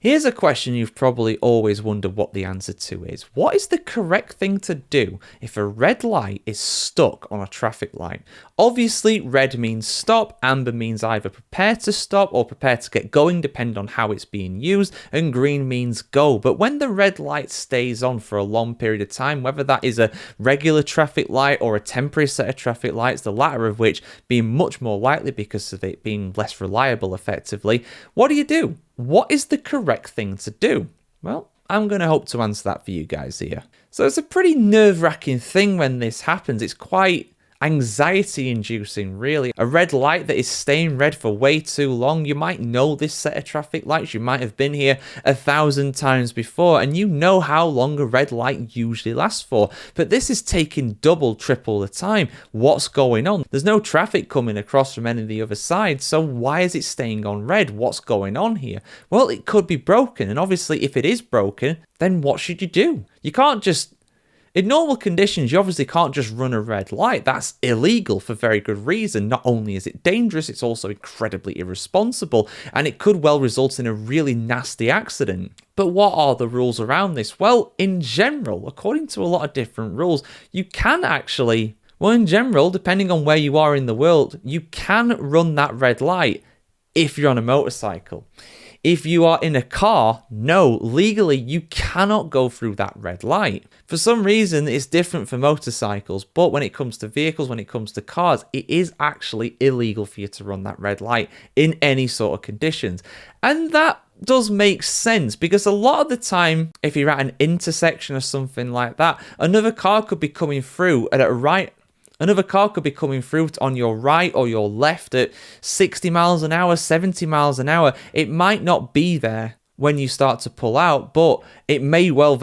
Here's a question you've probably always wondered what the answer to is. What is the correct thing to do if a red light is stuck on a traffic light? Obviously, red means stop, amber means either prepare to stop or prepare to get going, depending on how it's being used, and green means go. But when the red light stays on for a long period of time, whether that is a regular traffic light or a temporary set of traffic lights, the latter of which being much more likely because of it being less reliable effectively, what do? What is the correct thing to do? Well, I'm going to hope to answer that for you guys here. So it's a pretty nerve-wracking thing when this happens. It's quite anxiety-inducing, really. A red light that is staying red for way too long. You might know this set of traffic lights. You might have been here 1,000 times before, and you know how long a red light usually lasts for. But this is taking double, triple the time. What's going on? There's no traffic coming across from any of the other side, so why is it staying on red? What's going on here? Well, it could be broken, and obviously if it is broken, then what should you do? You can't just... In normal conditions, you obviously can't just run a red light. That's illegal for very good reason. Not only is it dangerous, it's also incredibly irresponsible, and it could well result in a really nasty accident. But what are the rules around this? Well, in general, according to a lot of different rules, you can actually... Well, in general, depending on where you are in the world, you can run that red light if you're on a motorcycle. If you are in a car, no, legally you cannot go through that red light. For some reason, it's different for motorcycles, but when it comes to vehicles, when it comes to cars, it is actually illegal for you to run that red light in any sort of conditions. And that does make sense because a lot of the time, if you're at an intersection or something like that, another car could be coming through at a right. Another car could be coming through on your right or your left at 60 miles an hour, 70 miles an hour. It might not be there when you start to pull out, but it may well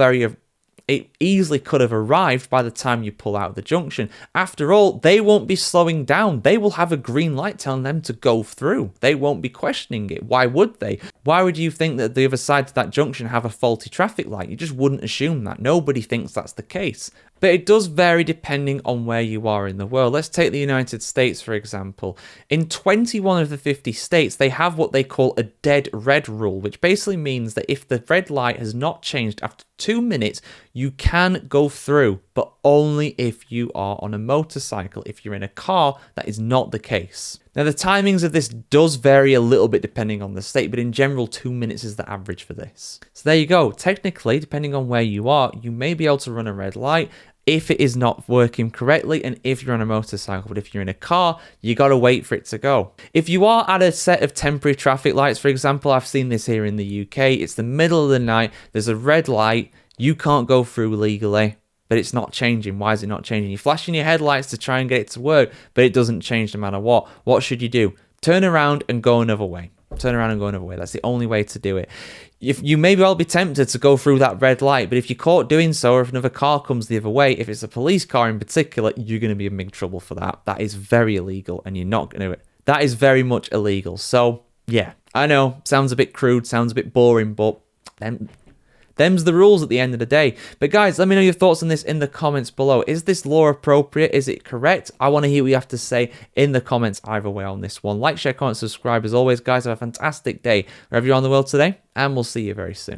it easily could have arrived by the time you pull out of the junction. After all, they won't be slowing down. They will have a green light telling them to go through. They won't be questioning it. Why would they? Why would you think that the other side to that junction have a faulty traffic light? You just wouldn't assume that. Nobody thinks that's the case. But it does vary depending on where you are in the world. Let's take the United States, for example. In 21 of the 50 states, they have what they call a dead red rule, which basically means that if the red light has not changed after 2 minutes, you can go through, but only if you are on a motorcycle. If you're in a car, that is not the case. Now, the timings of this does vary a little bit depending on the state, but in general, 2 minutes is the average for this. So there you go. Technically, depending on where you are, you may be able to run a red light if it is not working correctly and if you're on a motorcycle. But if you're in a car, you got to wait for it to go. If you are at a set of temporary traffic lights, for example, I've seen this here in the UK, it's the middle of the night, there's a red light, you can't go through legally, but it's not changing. Why is it not changing? You're flashing your headlights to try and get it to work, but it doesn't change no matter what. What should you do? Turn around and go another way. Turn around and go another way. That's the only way to do it. If you may well be tempted to go through that red light, but if you're caught doing so, or if another car comes the other way, if it's a police car in particular, you're going to be in big trouble for that. That is very illegal, and you're not going to... That is very much illegal. So, yeah, I know, sounds a bit crude, sounds a bit boring, but them's the rules at the end of the day. But guys, let me know your thoughts on this in the comments below. Is this law appropriate? Is it correct? I want to hear what you have to say in the comments either way on this one. Like, share, comment, subscribe. As always, guys, have a fantastic day wherever you are in the world today, and we'll see you very soon.